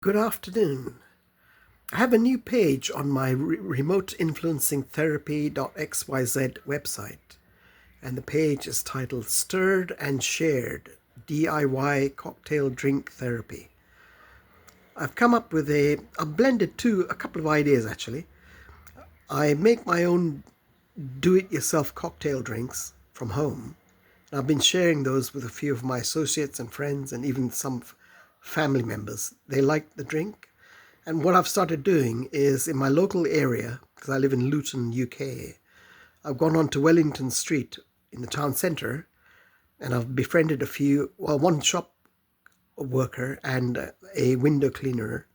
Good afternoon. I have a new page on my remote influencing therapy.xyz website, and the page is titled Stirred and Shared DIY Cocktail Drink Therapy. I've come up with I've blended a couple of ideas actually. I make my own do-it-yourself cocktail drinks from home, and I've been sharing those with a few of my associates and friends and even some family members. They like the drink. And what I've started doing is in my local area, because I live in Luton, UK, I've gone on to Wellington Street in the town centre, and I've befriended one shop worker and a window cleaner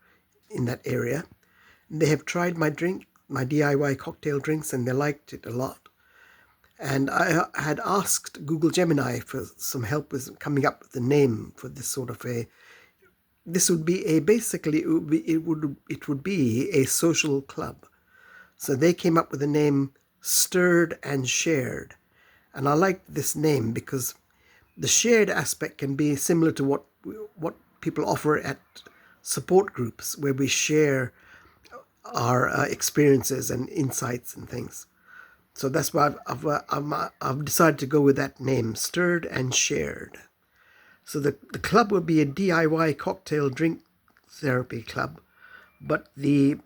in that area. They have tried my DIY cocktail drinks, and they liked it a lot. And I had asked Google Gemini for some help with coming up with the name for this would be a social club. So they came up with the name Stirred and Shared. And I like this name because the shared aspect can be similar to what people offer at support groups, where we share our experiences and insights and things. So that's why I've decided to go with that name, Stirred and Shared. So the club would be a DIY cocktail drink therapy club, but the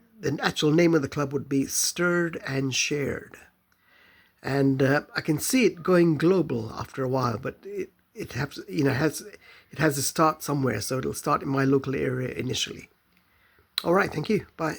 actual name of the club would be Stirred and Shared. And I can see it going global after a while, but it has to start somewhere, so it'll start in my local area initially. All right, thank you. Bye.